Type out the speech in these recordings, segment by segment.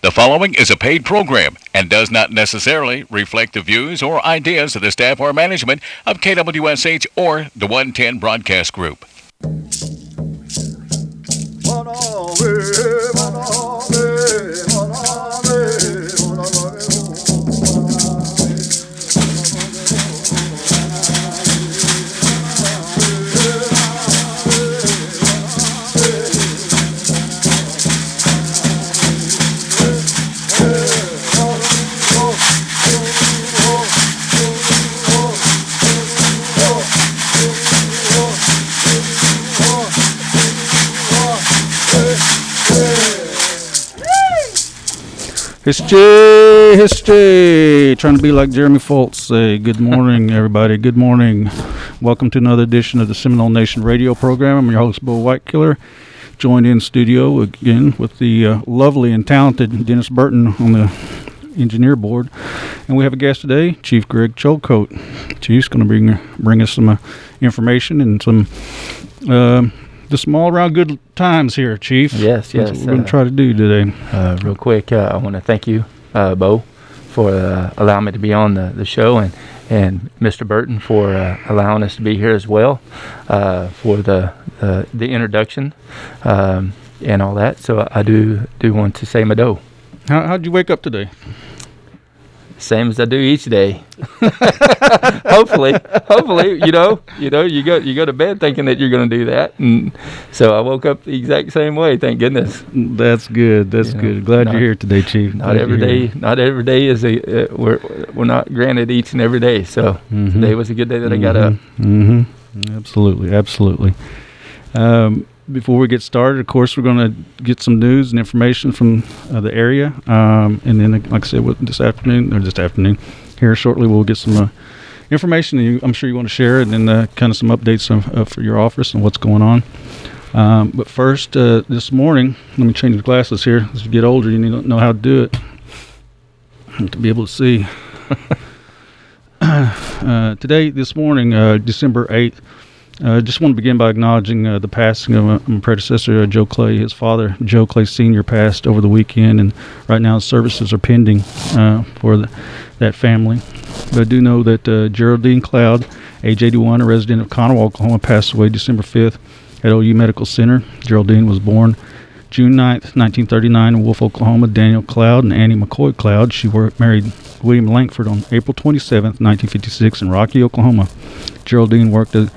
The following is a paid program and does not necessarily reflect the views or ideas of the staff or management of KWSH or the 110 Broadcast Group. History, trying to be like Jeremy Foltz. Say good morning, everybody. Good morning. Welcome to another edition of the Seminole Nation radio program. I'm your host, Bo Whitekiller, joined in studio again with the lovely and talented Dennis Burton on the engineer board. And we have a guest today, Chief Greg Chilcoat. Chief's going to bring us some information and some just some all-around good times here, Chief. Yes. That's what we're going to try to do today. Real quick, I want to thank you, Bo, for allowing me to be on the show, and Mr. Burton for allowing us to be here as well for the introduction and all that. So I do want to say my do. How'd you wake up today? Same as I do each day. hopefully, you go to bed thinking that you're going to do that, and so I woke up the exact same way. Thank goodness. That's good. Good. Glad you're here today, Chief. Not every day is we're not granted each and every day. So today was a good day that I got up. Absolutely. Before we get started, of course, we're going to get some news and information from the area. And then, like I said, this afternoon, here shortly, we'll get some information that I'm sure you want to share, and then kind of some updates for your office and what's going on. But first, this morning, let me change the glasses here. As you get older, you need to know how to do it to be able to see. This morning, December 8th, just want to begin by acknowledging the passing of my predecessor, Joe Clay. His father, Joe Clay Sr., passed over the weekend, and right now services are pending for that family. But I do know that Geraldine Cloud, age 81, a resident of Conoway, Oklahoma, passed away December 5th at OU Medical Center. Geraldine was born June 9th, 1939 in Wolf, Oklahoma. Daniel Cloud and Annie McCoy Cloud. She married William Langford on April 27th, 1956 in Rocky, Oklahoma. Geraldine worked as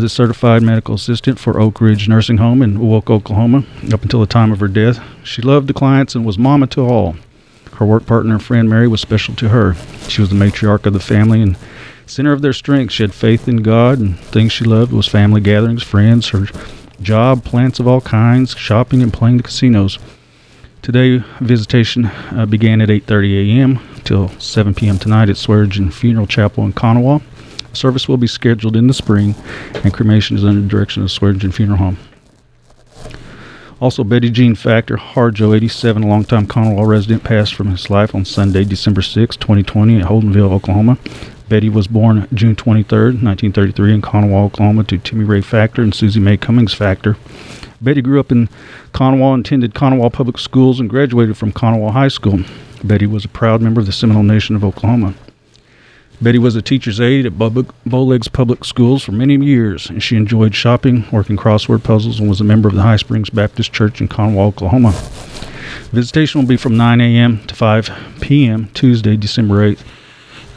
a certified medical assistant for Oak Ridge Nursing Home in Woke, Oklahoma, up until the time of her death. She loved the clients and was mama to all. Her work partner and friend Mary was special to her. She was the matriarch of the family and center of their strength. She had faith in God, and things she loved was family gatherings, friends, her job, plants of all kinds, shopping, and playing the casinos. Today, visitation began at 8:30 a.m. till 7 p.m. tonight at Swearingen Funeral Chapel in Conoway. Service will be scheduled in the spring, and cremation is under the direction of Swearingen Funeral Home. Also, Betty Jean Factor, Harjo, 87, a longtime Conoway resident, passed from his life on Sunday, December 6, 2020, at Holdenville, Oklahoma. Betty was born June 23, 1933, in Conoway, Oklahoma, to Timmy Ray Factor and Susie Mae Cummings Factor. Betty grew up in Conoway, attended Conoway Public Schools, and graduated from Conoway High School. Betty was a proud member of the Seminole Nation of Oklahoma. Betty was a teacher's aide at Bowlegs Public Schools for many years, and she enjoyed shopping, working crossword puzzles, and was a member of the High Springs Baptist Church in Conoway, Oklahoma. Visitation will be from 9 a.m. to 5 p.m. Tuesday, December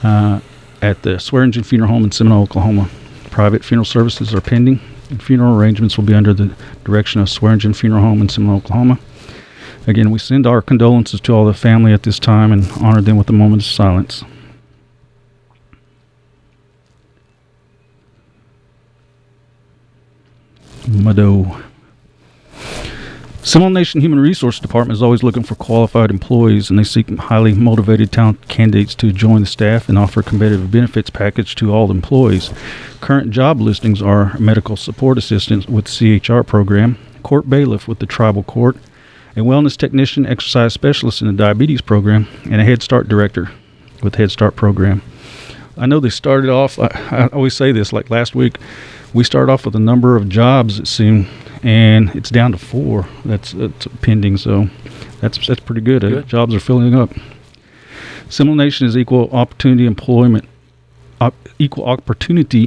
8th, at the Swearingen Funeral Home in Seminole, Oklahoma. Private funeral services are pending, and funeral arrangements will be under the direction of Swearingen Funeral Home in Seminole, Oklahoma. Again, we send our condolences to all the family at this time and honor them with a moment of silence. Mado. Seminole Nation Human Resource Department is always looking for qualified employees, and they seek highly motivated, talented candidates to join the staff and offer a competitive benefits package to all employees. Current job listings are medical support assistant with the CHR program, court bailiff with the tribal court, a wellness technician, exercise specialist in the diabetes program, and a Head Start director with the Head Start program. I know they started off, I always say this, like last week, we started off with a number of jobs that seemed and it's down to 4. That's pending, so that's pretty good. Good. Jobs are filling up. Seminole Nation is equal opportunity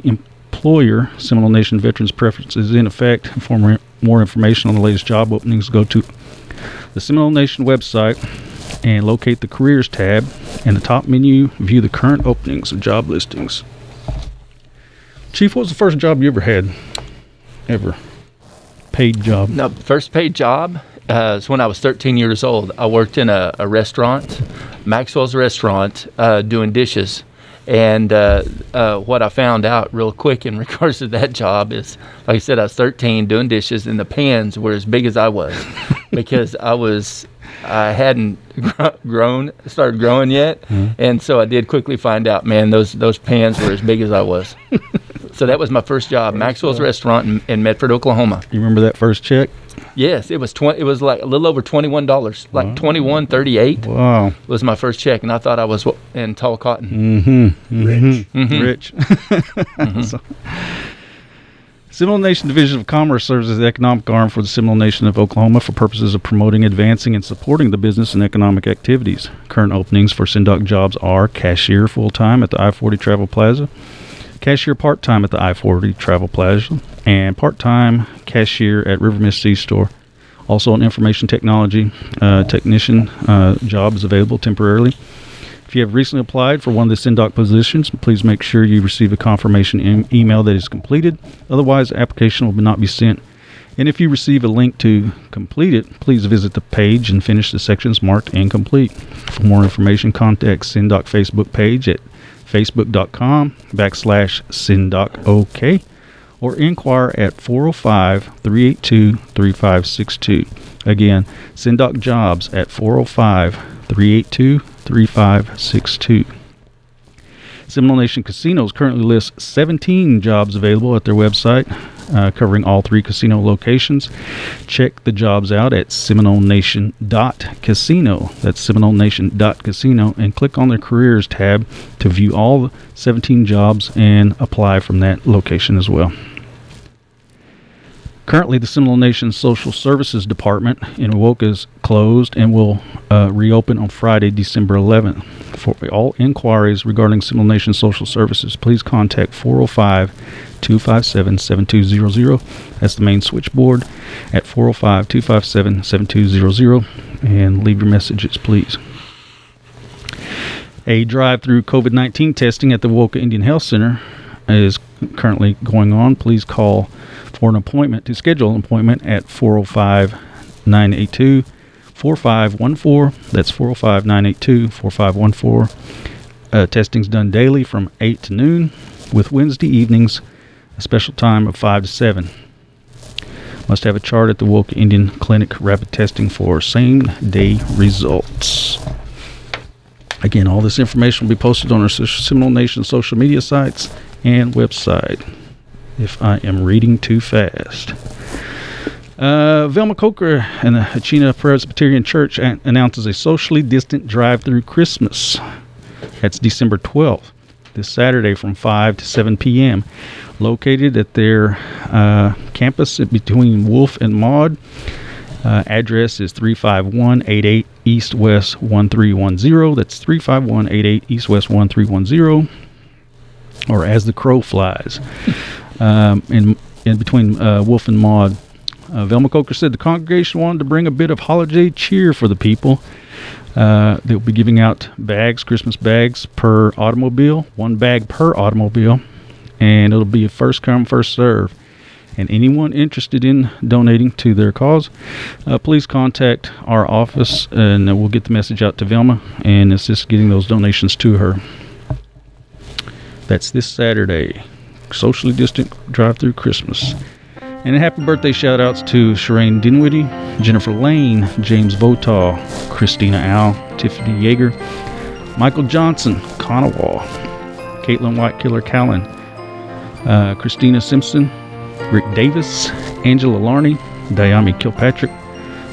employer. Seminole Nation Veterans Preference is in effect. For more information on the latest job openings, go to the Seminole Nation website and locate the Careers tab. In the top menu, view the current openings of job listings. Chief, what was the first job you ever had? Ever? Paid job? No, first paid job is when I was 13 years old. I worked in a restaurant, Maxwell's Restaurant, doing dishes. And what I found out real quick in regards to that job is, like I said, I was 13 doing dishes, and the pans were as big as I was because I hadn't started growing yet. And so I did quickly find out, man, those pans were as big as I was. So that was my first job, Maxwell's Restaurant in Medford, Oklahoma. You remember that first check? Yes, it was it was like a little over $21, like $21.38. Wow, was my first check, and I thought I was in tall cotton. Rich. So, Seminole Nation Division of Commerce serves as the economic arm for the Seminole Nation of Oklahoma for purposes of promoting, advancing, and supporting the business and economic activities. Current openings for SINDOC jobs are cashier full-time at the I-40 Travel Plaza, cashier part-time at the I-40 Travel Plaza, and part-time cashier at River Mist C-Store. Also, an information technology technician job is available temporarily. If you have recently applied for one of the SINDOC positions, please make sure you receive a confirmation email that is completed. Otherwise, the application will not be sent. And if you receive a link to complete it, please visit the page and finish the sections marked incomplete. For more information, contact SINDOC Facebook page at facebook.com/SINDOCOK or inquire at 405-382-3562. Again, SINDOC jobs at 405-382-3562. Seminole Nation Casinos currently lists 17 jobs available at their website, covering all 3 casino locations. Check the jobs out at SeminoleNation.casino. That's SeminoleNation.casino, and click on their Careers tab to view all 17 jobs and apply from that location as well. Currently, the Seminole Nation Social Services Department in Wewoka is closed and will reopen on Friday, December 11th. For all inquiries regarding Seminole Nation Social Services, please contact 405-257-7200. That's the main switchboard at 405-257-7200, and leave your messages, please. A drive-through COVID-19 testing at the Wewoka Indian Health Center is currently going on. Please call for an appointment, to schedule an appointment at 405-982-4514. That's 405-982-4514. Testing's done daily from 8 to noon, with Wednesday evenings a special time of 5 to 7. Must have a chart at the Wewoka Indian Clinic rapid testing for same-day results. Again, all this information will be posted on our Seminole Nation social media sites and website. If I am reading too fast. Velma Coker and the Hachina Presbyterian Church announces a socially distant drive-through Christmas. That's December 12th, this Saturday from 5 to 7 p.m. Located at their campus between Wolf and Maud. Address is 35188 East West 1310. That's 35188 East West 1310. Or As the Crow Flies. In between Wolf and Maud. Velma Coker said the congregation wanted to bring a bit of holiday cheer for the people. They'll be giving out bags, Christmas bags per automobile, 1 bag per automobile, and it'll be a first come, first serve. And anyone interested in donating to their cause, please contact our office, and we'll get the message out to Velma and assist getting those donations to her. That's this Saturday. Socially distant drive-through Christmas. And happy birthday shout-outs to Shireen Dinwiddie, Jennifer Lane, James Votaw, Christina Al, Tiffany Yeager, Michael Johnson, Conawa, Caitlin Whitekiller Callan, Christina Simpson, Rick Davis, Angela Larney, Diami Kilpatrick,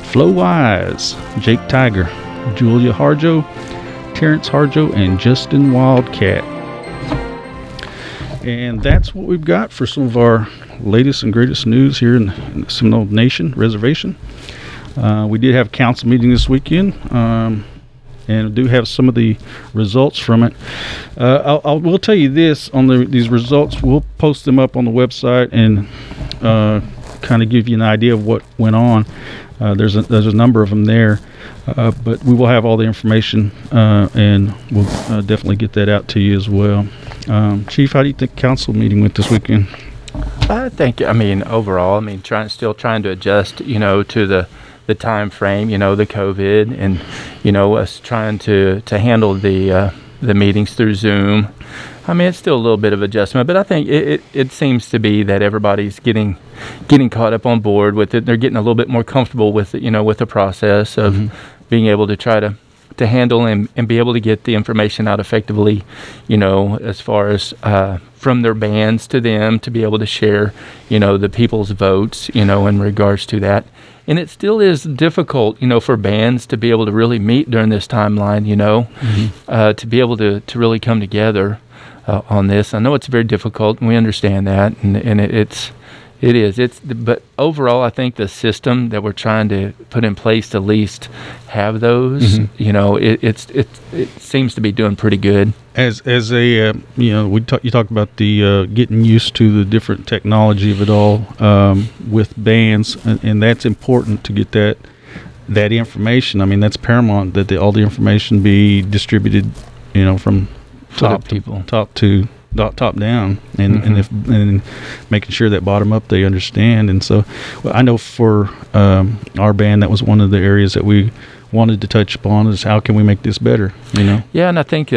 Flo Wise, Jake Tiger, Julia Harjo, Terrence Harjo, and Justin Wildcat. And that's what we've got for some of our latest and greatest news here in the Seminole Nation Reservation. We did have a council meeting this weekend, and do have some of the results from it. We'll tell you this on these results. We'll post them up on the website and kind of give you an idea of what went on. There's a number of them there, but we will have all the information, and we'll definitely get that out to you as well. Chief, how do you think council meeting went this weekend? I think, overall, still trying to adjust, to the time frame, the COVID, and us trying to handle the meetings through Zoom. It's still a little bit of adjustment, but I think it seems to be that everybody's getting caught up on board with it. They're getting a little bit more comfortable with it, with the process of being able to try to handle and be able to get the information out effectively, as far as from their bands to them to be able to share, the people's votes, in regards to that. And it still is difficult, for bands to be able to really meet during this timeline, to be able to really come together on this. I know it's very difficult, and we understand that, and it is. But overall, I think the system that we're trying to put in place to at least have those, it seems to be doing pretty good. As a you talked about the getting used to the different technology of it all with bands, and that's important to get that information. That's paramount that all the information be distributed, from top down, and making sure that bottom up they understand. And so, I know for our band, that was one of the areas that we wanted to touch upon, is how can we make this better, Yeah, and I think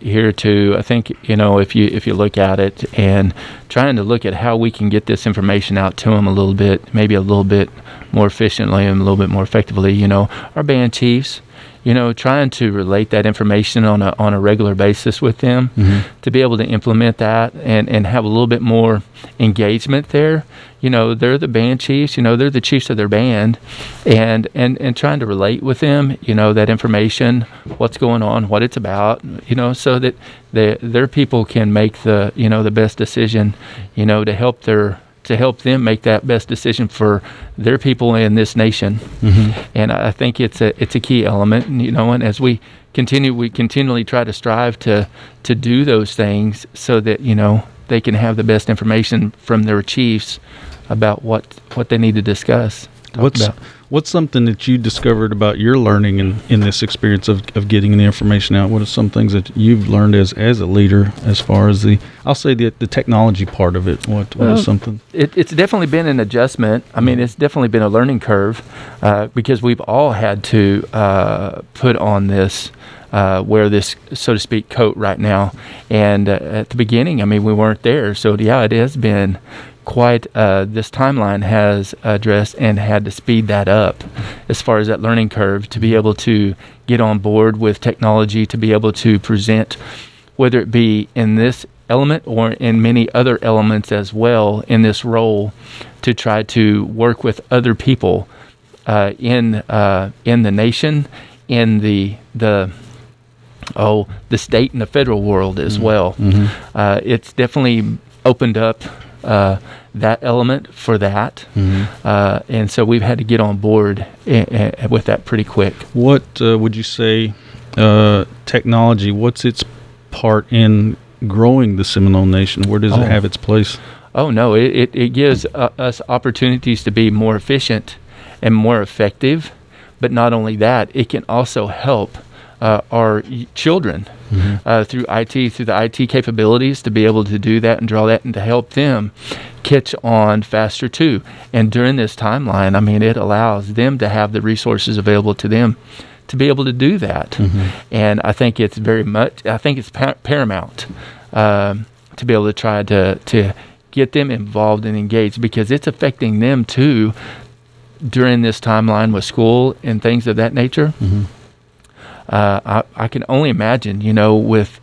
here too, if you look at it and trying to look at how we can get this information out to them a little bit, maybe a little bit more efficiently and a little bit more effectively, our band chiefs, trying to relate that information on a regular basis with them, to be able to implement that and have a little bit more engagement there. They're the band chiefs, they're the chiefs of their band, and trying to relate with them, that information, what's going on, what it's about, so that their people can make the best decision, to help them make that best decision for their people in this nation. And I think it's a key element, and as we continually try to strive to do those things so that, they can have the best information from their chiefs about what they need to discuss. What's something that you discovered about your learning in this experience of getting the information out? What are some things that you've learned as a leader, as far as the technology part of it? What is something? It's definitely been an adjustment. It's definitely been a learning curve, because we've all had to put on this, wear this, so to speak, coat right now. And at the beginning, we weren't there. So yeah, it has been quite, this timeline has addressed and had to speed that up as far as that learning curve, to be able to get on board with technology, to be able to present, whether it be in this element or in many other elements as well in this role, to try to work with other people in the nation, in the state and the federal world as well. It's definitely opened up that element for that, and so we've had to get on board with that pretty quick. What would you say, technology, what's its part in growing the Seminole Nation? Where does it have its place? Oh no, it gives us opportunities to be more efficient and more effective, but not only that, it can also help our children through the IT capabilities, to be able to do that and draw that, and to help them catch on faster too. And during this timeline, it allows them to have the resources available to them to be able to do that. And I think it's paramount to be able to try to get them involved and engaged, because it's affecting them too during this timeline with school and things of that nature. I can only imagine, with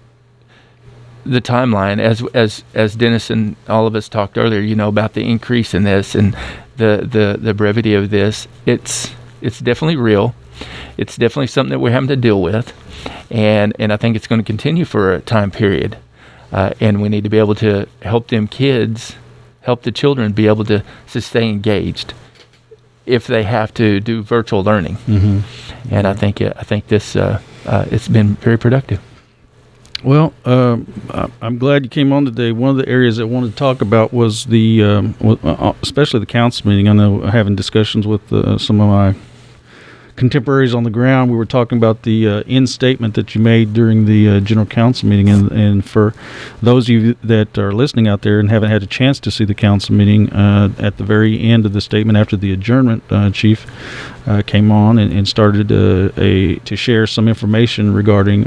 the timeline, as Dennis and all of us talked earlier, about the increase in this and the brevity of this. It's definitely real. It's definitely something that we're having to deal with, and I think it's going to continue for a time period. and we need to be able to help the children be able to stay engaged if they have to do virtual learning. And I think this it's been very productive. Well, I'm glad you came on today. One of the areas I wanted to talk about was especially the council meeting. I know having discussions with some of my contemporaries on the ground, we were talking about the end statement that you made during the general council meeting. And for those of you that are listening out there and haven't had a chance to see the council meeting, at the very end of the statement after the adjournment, Chief came on and started to share some information regarding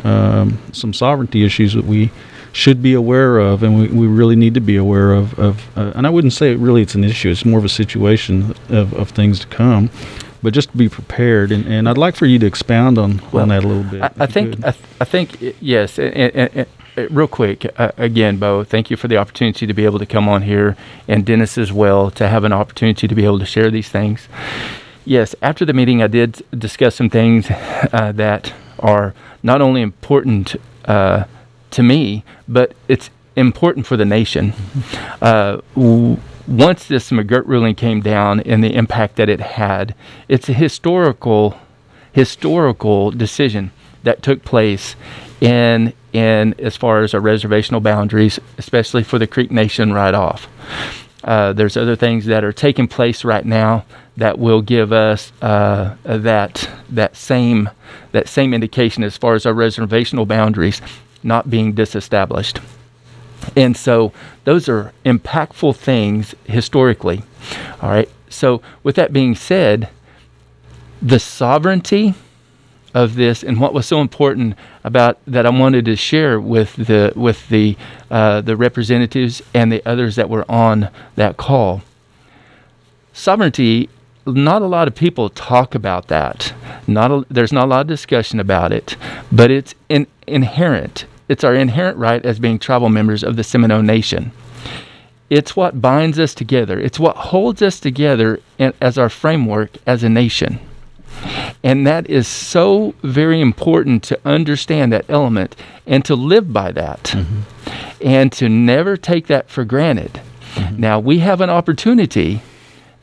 some sovereignty issues that we should be aware of, and we really need to be aware of. And I wouldn't say it's an issue; it's more of a situation of things to come. But just to be prepared, and I'd like for you to expound on that a little bit. I think yes. And real quick, again, Bo, thank you for the opportunity to be able to come on here, and Dennis as well, to have an opportunity to be able to share these things. Yes, after the meeting, I did discuss some things that are not only important to me, but it's important for the nation. Once this McGirt ruling came down and the impact that it had, it's a historical decision that took place in as far as our reservational boundaries, especially for the Creek Nation right off. There's other things that are taking place right now that will give us that same indication as far as our reservational boundaries not being disestablished. And so those are impactful things historically. All right. So with that being said, the sovereignty of this and what was so important about that I wanted to share with the representatives and the others that were on that call. Sovereignty, not a lot of people talk about that. There's not a lot of discussion about it, but it's inherent. It's our inherent right as being tribal members of the Seminole Nation. It's what binds us together. It's what holds us together as our framework as a nation. And that is so very important to understand that element and to live by that, and to never take that for granted. Now, we have an opportunity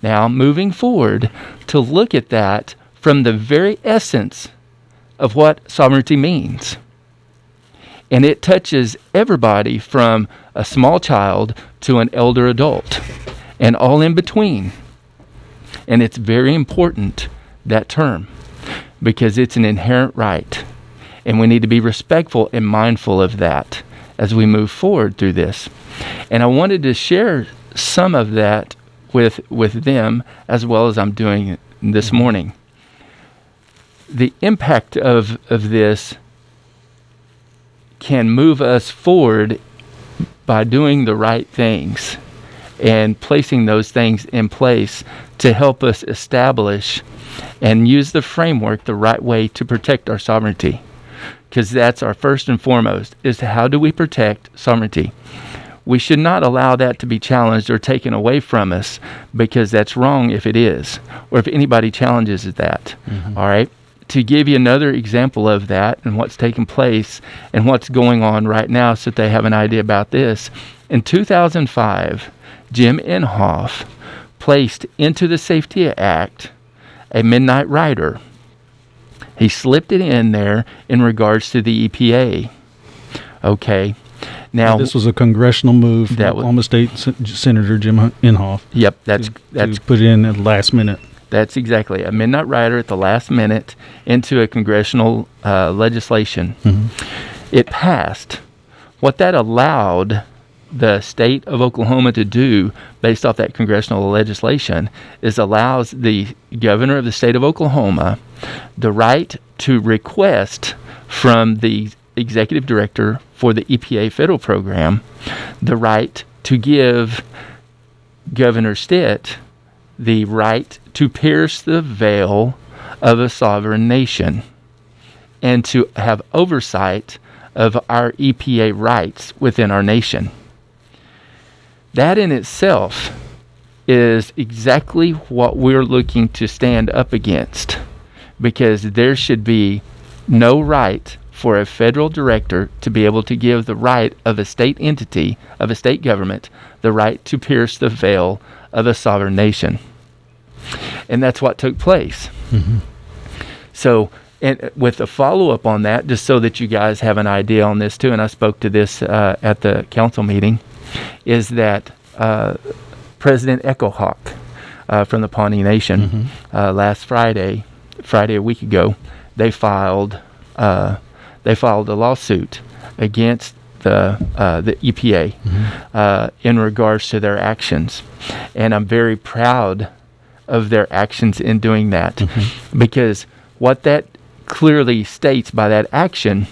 now moving forward to look at that from the very essence of what sovereignty means. And it touches everybody from a small child to an elder adult and all in between. And it's very important, that term, because it's an inherent right. And we need to be respectful and mindful of that as we move forward through this. And I wanted to share some of that with them as well as I'm doing this morning. The impact of this can move us forward by doing the right things and placing those things in place to help us establish and use the framework the right way to protect our sovereignty. Because that's our first and foremost, is how do we protect sovereignty? We should not allow that to be challenged or taken away from us, because that's wrong if it is, or if anybody challenges that. All right? To give you another example of that and what's taking place and what's going on right now so that they have an idea about this. In 2005, Jim Inhofe placed into the Safety Act a midnight rider. He slipped it in there in regards to the EPA. Okay. Now this was a congressional move from Oklahoma State Senator Jim Inhofe. Yep, that's put it in at the last minute. That's exactly a midnight rider at the last minute into a congressional legislation. It passed. What that allowed the state of Oklahoma to do based off that congressional legislation is allows the governor of the state of Oklahoma the right to request from the executive director for the EPA federal program the right to give Governor Stitt the right to pierce the veil of a sovereign nation and to have oversight of our EPA rights within our nation. That in itself is exactly what we're looking to stand up against, because there should be no right for a federal director to be able to give the right of a state entity, of a state government, the right to pierce the veil of a sovereign nation. And that's what took place. Mm-hmm. So, and with a follow-up on that, just so that you guys have an idea on this too, and I spoke to this at the council meeting, is that President Echo Hawk from the Pawnee Nation, last Friday a week ago, they filed a lawsuit against the EPA in regards to their actions, and I'm very proud of their actions in doing that, because what that clearly states by that action,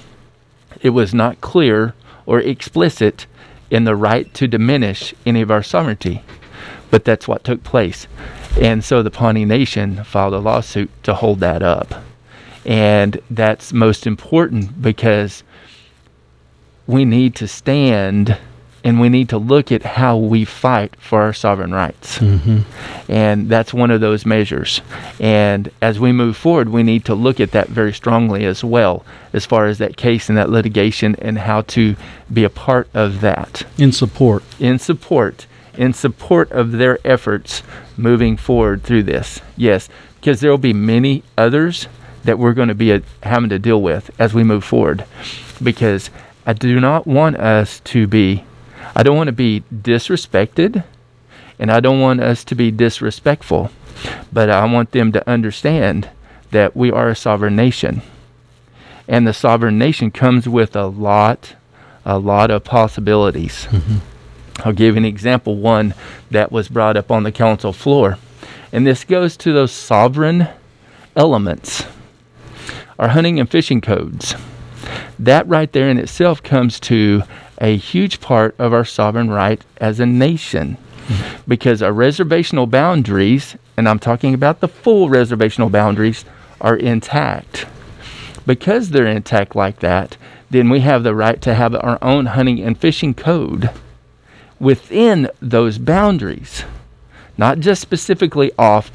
it was not clear or explicit in the right to diminish any of our sovereignty, but that's what took place. And so the Pawnee Nation filed a lawsuit to hold that up. And that's most important, because we need to stand and we need to look at how we fight for our sovereign rights. And that's one of those measures. And as we move forward, we need to look at that very strongly as well, as far as that case and that litigation, and how to be a part of that. In support of their efforts moving forward through this. Yes, because there will be many others that we're going to be having to deal with as we move forward. Because I do not want us to be, I don't want to be disrespected, and I don't want us to be disrespectful, but I want them to understand that we are a sovereign nation. And the sovereign nation comes with a lot of possibilities. I'll give you an example, one that was brought up on the council floor. And this goes to those sovereign elements, our hunting and fishing codes. That right there in itself comes to a huge part of our sovereign right as a nation. Because our reservational boundaries, and I'm talking about the full reservational boundaries, are intact. Because they're intact like that, then we have the right to have our own hunting and fishing code within those boundaries, not just specifically off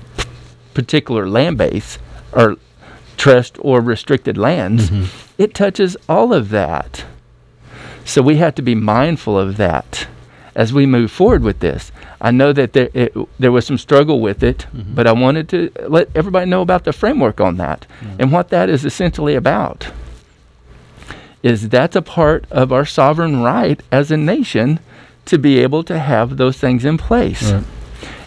particular land base or trust or restricted lands. It touches all of that. So we have to be mindful of that as we move forward with this. I know that there was some struggle with it, but I wanted to let everybody know about the framework on that and what that is essentially about. Is that's a part of our sovereign right as a nation to be able to have those things in place. Right.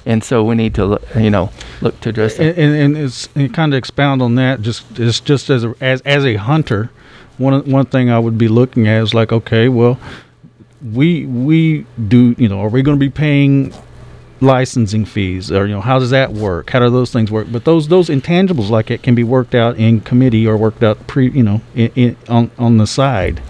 And so we need to look to address that. And kind of expound on that, just as a hunter, one thing I would be looking at is like, okay, well, we do, are we going to be paying licensing fees, or how does that work? How do those things work? But those intangibles like it can be worked out in committee or worked out on the side.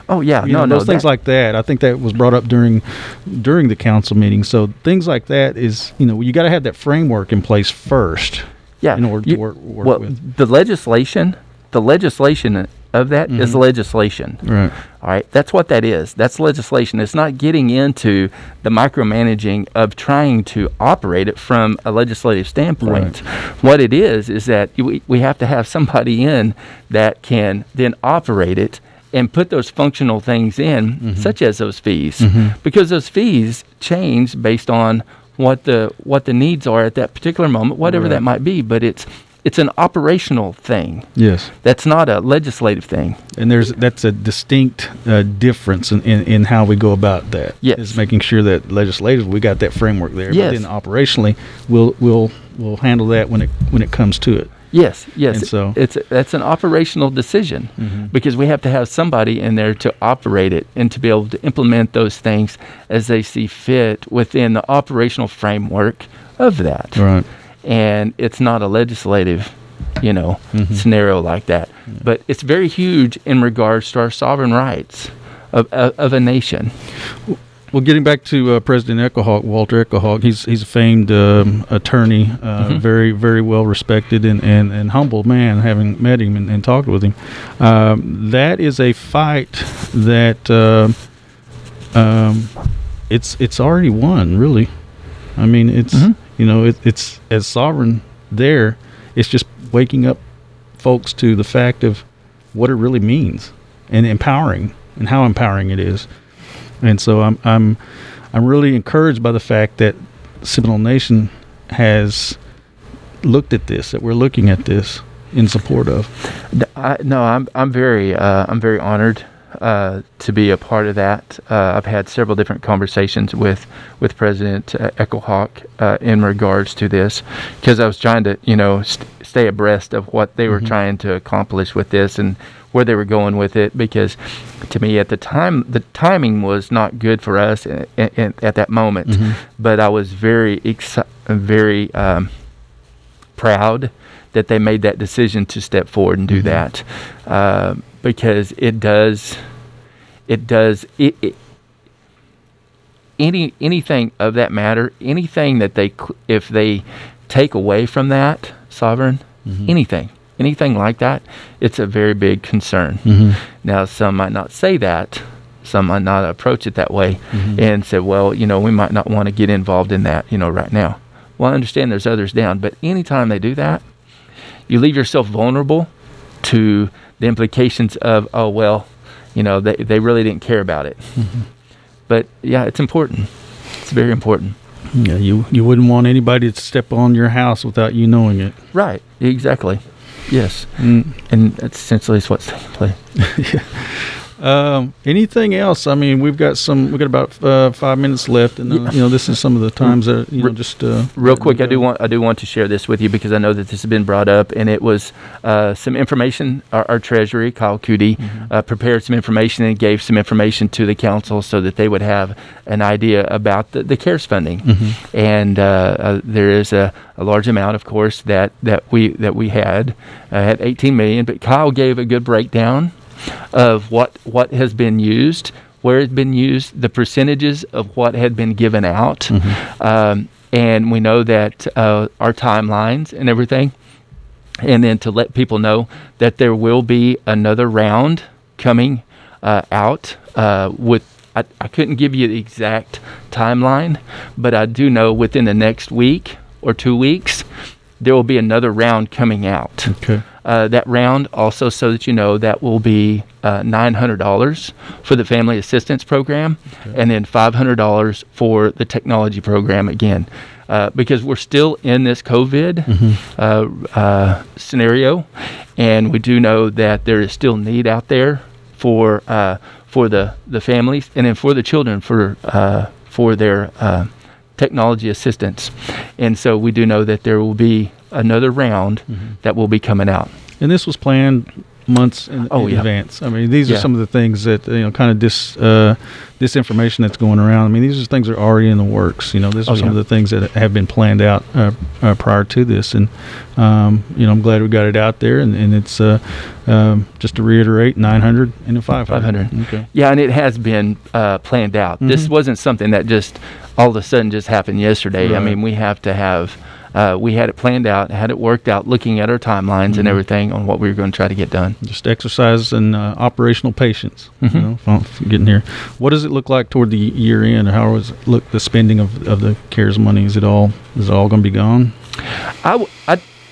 Oh yeah, those things like that. I think that was brought up during the council meeting. So things like that is, you got to have that framework in place first. Yeah, in order to work with the legislation. The legislation of that is legislation. Right. All right. That's what that is. That's legislation. It's not getting into the micromanaging of trying to operate it from a legislative standpoint. Right. What it is that we have to have somebody in that can then operate it and put those functional things in, such as those fees, because those fees change based on what the needs are at that particular moment, whatever that might be. But it's an operational thing. Yes, that's not a legislative thing. And that's a distinct difference in how we go about that. Yes, is making sure that legislatively we got that framework there. Yes. But then operationally, we'll handle that when it comes to it. Yes. And so that's an operational decision, because we have to have somebody in there to operate it and to be able to implement those things as they see fit within the operational framework of that. Right. And it's not a legislative, scenario like that. Yeah. But it's very huge in regards to our sovereign rights of a nation. Well, getting back to President Echohawk, Walter Echohawk, he's a famed attorney, very, very well respected and humble man, having met him and talked with him. That is a fight that it's already won, really. I mean, it's it's as sovereign there. It's just waking up folks to the fact of what it really means, and empowering, and how empowering it is. And so I'm really encouraged by the fact that Seminole Nation has looked at this, that we're looking at this in support of. I'm very honored to be a part of that. I've had several different conversations with President Echohawk in regards to this, because I was trying to stay abreast of what they were trying to accomplish with this and where they were going with it, because to me at the time the timing was not good for us at that moment. But I was very proud that they made that decision to step forward and do that, because anything of that matter, anything that if they take away from that sovereign, anything like that, it's a very big concern. Now, some might not say that, some might not approach it that way, and say, well, we might not want to get involved in that, right now. Well, I understand there's others down, but anytime they do that, you leave yourself vulnerable to the implications of, oh, well, they really didn't care about it. But yeah, it's important. It's very important. Yeah, you wouldn't want anybody to step on your house without you knowing it. Right, exactly. Yes. And that's essentially what's taking place. Anything else? I mean, we've got about 5 minutes left, and this is some of the times that just real quick. I do want to share this with you, because I know that this has been brought up, and it was some information. Our Treasury, Kyle Cootie, prepared some information and gave some information to the council so that they would have an idea about the CARES funding. And there is a large amount, of course, that we had 18 million, but Kyle gave a good breakdown of what has been used, where it's been used, the percentages of what had been given out, and we know that our timelines and everything, and then to let people know that there will be another round coming out with. I couldn't give you the exact timeline, but I do know within the next week or 2 weeks there will be another round coming out. Okay. That round also, so that that will be $900 for the Family Assistance Program, and then $500 for the Technology Program again, because we're still in this COVID scenario, and we do know that there is still need out there for the families, and then for the children for their technology assistance. And so we do know that there will be another round that will be coming out. And this was planned months in advance. I mean, these are some of the things that, kind of this information that's going around. I mean, these are things that are already in the works. These are some of the things that have been planned out prior to this. And, I'm glad we got it out there. And it's, just to reiterate, 900 and 500. Okay. Yeah, and it has been planned out. This wasn't something that just all of a sudden just happened yesterday. Right. I mean, we have to have... we had it planned out, had it worked out, looking at our timelines and everything on what we were going to try to get done. Just exercise and operational patience. Getting here. What does it look like toward the year end? How does it look, the spending of the CARES money? Is it all going to be gone?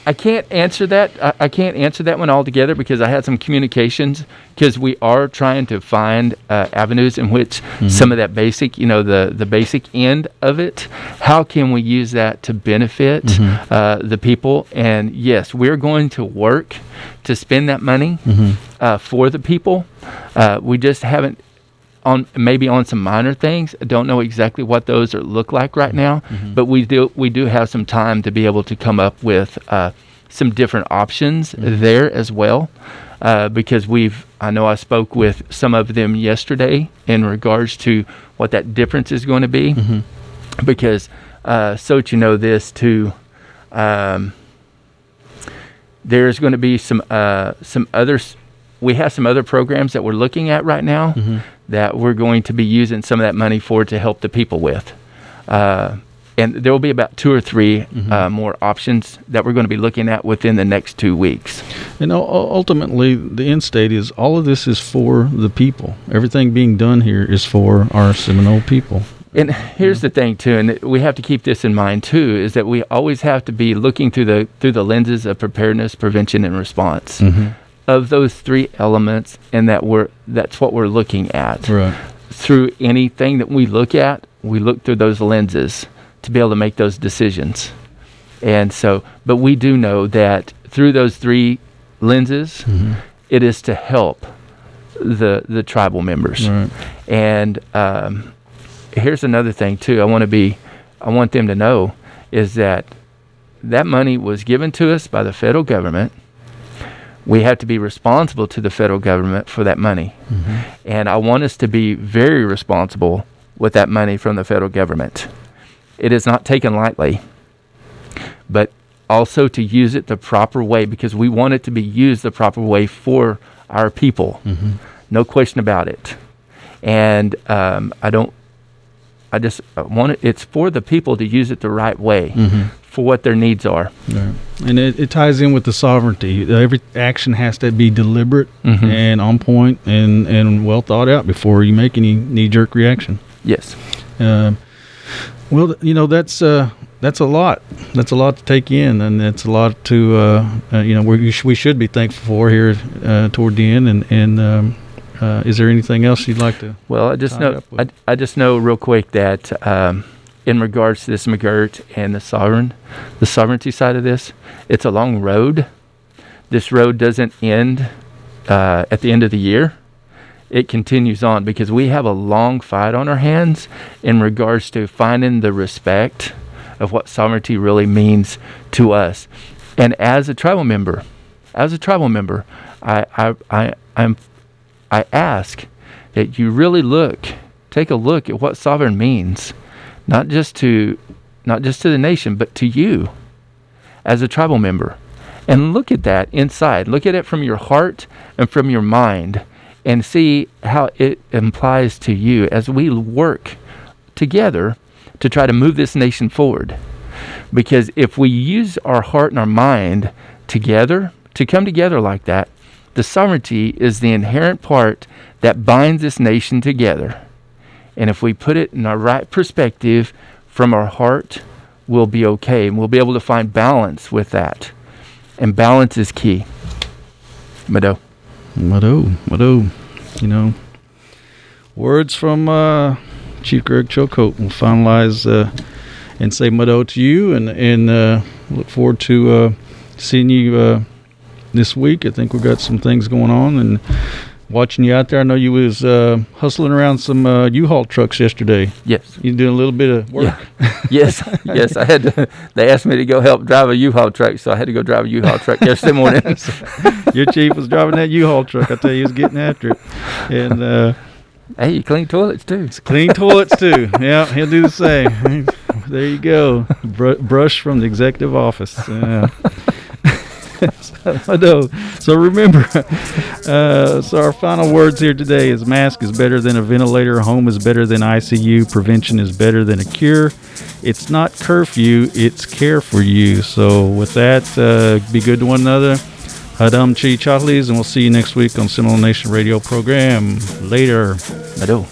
I can't answer that. I can't answer that one altogether, because I had some communications, because we are trying to find avenues in which some of that basic, the basic end of it, how can we use that to benefit the people? And yes, we're going to work to spend that money for the people. We just haven't, maybe on some minor things. I don't know exactly what those look like right now, but we do have some time to be able to come up with some different options there as well, because I know I spoke with some of them yesterday in regards to what that difference is going to be, because so that you know this too, there's going to be some others. We have some other programs that we're looking at right now that we're going to be using some of that money to help the people with. And there will be about 2 or 3 more options that we're going to be looking at within the next 2 weeks. And ultimately, the end state is all of this is for the people. Everything being done here is for our Seminole people. And here's the thing too, and we have to keep this in mind too, is that we always have to be looking through the lenses of preparedness, prevention, and response. of those three elements, and that's what we're looking at. Right. Through anything that we look at, we look through those lenses to be able to make those decisions. And so, but we do know that through those three lenses, it is to help the tribal members. Right. And here's another thing too. I want them to know is that money was given to us by the federal government. We have to be responsible to the federal government for that money. And I want us to be very responsible with that money from the federal government. It is not taken lightly, but also to use it the proper way, because we want it to be used the proper way for our people. No question about it. And it's for the people to use it the right way for what their needs are. Yeah. And it ties in with the sovereignty. Every action has to be deliberate and on point and well thought out before you make any knee-jerk reaction. Yes. Well, that's a lot. That's a lot to take in, and that's a lot to we should be thankful for here toward the end. And is there anything else you'd like to? Well, I just know real quick that in regards to this McGirt and the sovereignty side of this, it's a long road. This road doesn't end at the end of the year. It continues on, because we have a long fight on our hands in regards to finding the respect of what sovereignty really means to us. And as a tribal member, I ask that you really take a look at what sovereign means, not just to the nation, but to you as a tribal member. And look at that inside. Look at it from your heart and from your mind, and see how it applies to you as we work together to try to move this nation forward. Because if we use our heart and our mind together, to come together like that, the sovereignty is the inherent part that binds this nation together. And if we put it in our right perspective from our heart, we'll be okay. And we'll be able to find balance with that. And balance is key. Mado. Words from Chief Greg Chilcoat will finalize and say Mado to you, and look forward to seeing you this week. I think we've got some things going on, and watching you out there. I know you was hustling around some U-Haul trucks yesterday. Yes. You doing a little bit of work? Yeah. Yes. I had to. They asked me to go help drive a U-Haul truck, so I had to go drive a U-Haul truck yesterday morning. Your chief was driving that U-Haul truck. I tell you, he was getting after it. And hey, you clean toilets too. Clean toilets too. Yeah, he'll do the same. There you go. Brush from the executive office. I know. So remember, so our final words here today is: mask is better than a ventilator, home is better than ICU, prevention is better than a cure. It's not curfew, it's care for you. So with that, be good to one another. Hadam Chi Chahlis, and we'll see you next week on Seminole Nation Radio program. Later. Ado.